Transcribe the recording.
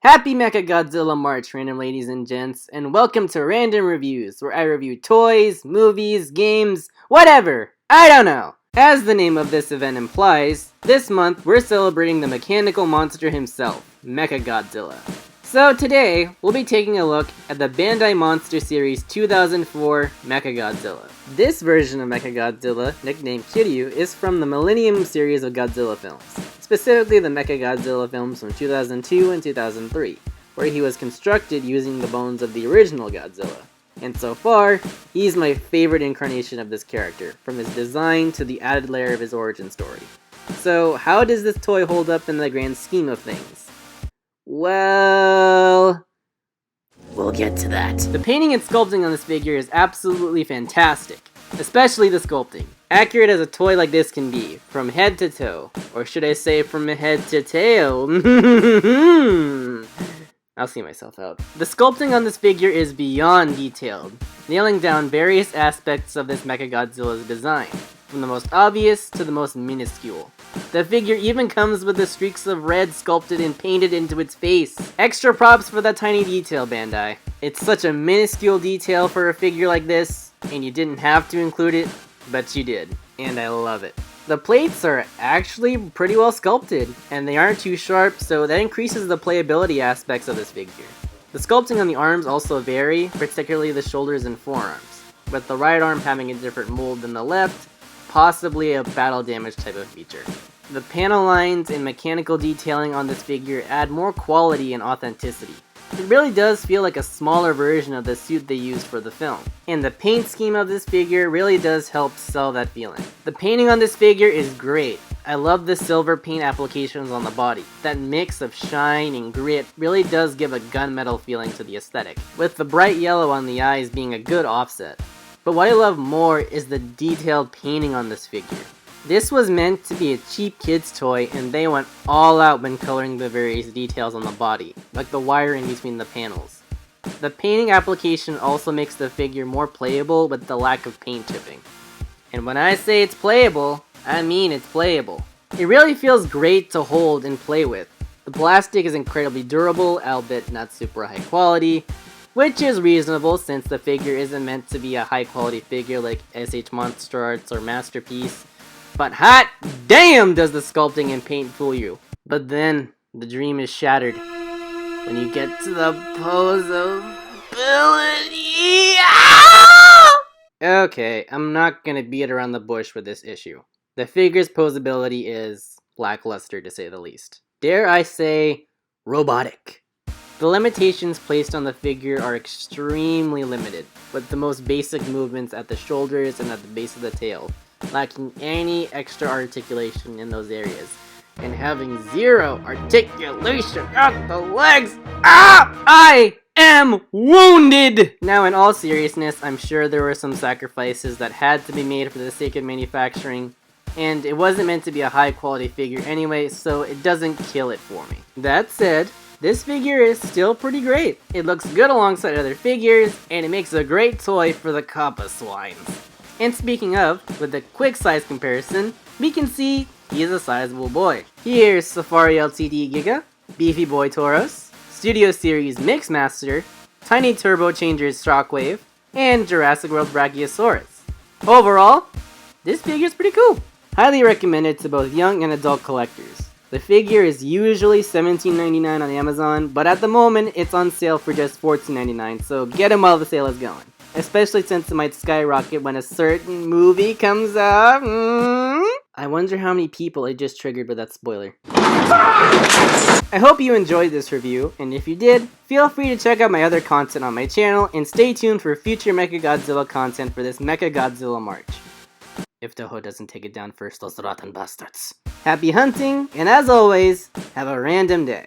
Happy Mechagodzilla March, random ladies and gents, and welcome to Random Reviews, where I review toys, movies, games, whatever! I don't know! As the name of this event implies, this month we're celebrating the mechanical monster himself, Mechagodzilla. So today, we'll be taking a look at the Bandai Monster Series 2004 Mechagodzilla. This version of Mechagodzilla, nicknamed Kiryu, is from the Millennium series of Godzilla films, specifically the Mechagodzilla films from 2002 and 2003, where he was constructed using the bones of the original Godzilla. And so far, he's my favorite incarnation of this character, from his design to the added layer of his origin story. So how does this toy hold up in the grand scheme of things? Well, we'll get to that. The painting and sculpting on this figure is absolutely fantastic, especially the sculpting. Accurate as a toy like this can be, from head to toe, or should I say from head to tail. I'll see myself out. The sculpting on this figure is beyond detailed, nailing down various aspects of this Mechagodzilla's design, from the most obvious to the most minuscule. The figure even comes with the streaks of red sculpted and painted into its face. Extra props for that tiny detail, Bandai. It's such a minuscule detail for a figure like this, and you didn't have to include it, but you did, and I love it. The plates are actually pretty well sculpted, and they aren't too sharp, so that increases the playability aspects of this figure. The sculpting on the arms also vary, particularly the shoulders and forearms, with the right arm having a different mold than the left, possibly a battle damage type of feature. The panel lines and mechanical detailing on this figure add more quality and authenticity. It really does feel like a smaller version of the suit they used for the film. And the paint scheme of this figure really does help sell that feeling. The painting on this figure is great. I love the silver paint applications on the body. That mix of shine and grit really does give a gunmetal feeling to the aesthetic, with the bright yellow on the eyes being a good offset. But what I love more is the detailed painting on this figure. This was meant to be a cheap kid's toy, and they went all out when coloring the various details on the body, like the wire in between the panels. The painting application also makes the figure more playable with the lack of paint chipping. And when I say it's playable, I mean it's playable. It really feels great to hold and play with. The plastic is incredibly durable, albeit not super high quality, which is reasonable since the figure isn't meant to be a high quality figure like SH Monster Arts or Masterpiece. But hot damn does the sculpting and paint fool you. But then, the dream is shattered when you get to the posability. Okay, I'm not gonna beat around the bush with this issue. The figure's posability is lackluster to say the least. Dare I say, robotic. The limitations placed on the figure are extremely limited, with the most basic movements at the shoulders and at the base of the tail, lacking any extra articulation in those areas, and having zero articulation at the legs. I am wounded! Now, in all seriousness, I'm sure there were some sacrifices that had to be made for the sake of manufacturing, and it wasn't meant to be a high quality figure anyway, so it doesn't kill it for me. That said, this figure is still pretty great. It looks good alongside other figures, and it makes a great toy for the Kappa swines. And speaking of, with a quick size comparison, we can see he is a sizable boy. Here's Safari LTD Giga, Beefy Boy Tauros, Studio Series Mixmaster, Tiny Turbo Changers Shockwave, and Jurassic World Brachiosaurus. Overall, this figure is pretty cool. Highly recommended to both young and adult collectors. The figure is usually $17.99 on Amazon, but at the moment it's on sale for just $14.99, so get him while the sale is going. Especially since it might skyrocket when a certain movie comes out. I wonder how many people I just triggered with that spoiler. I hope you enjoyed this review, and if you did, feel free to check out my other content on my channel, and stay tuned for future Mechagodzilla content for this Mechagodzilla March. If Toho doesn't take it down first, those rotten bastards. Happy hunting, and as always, have a random day.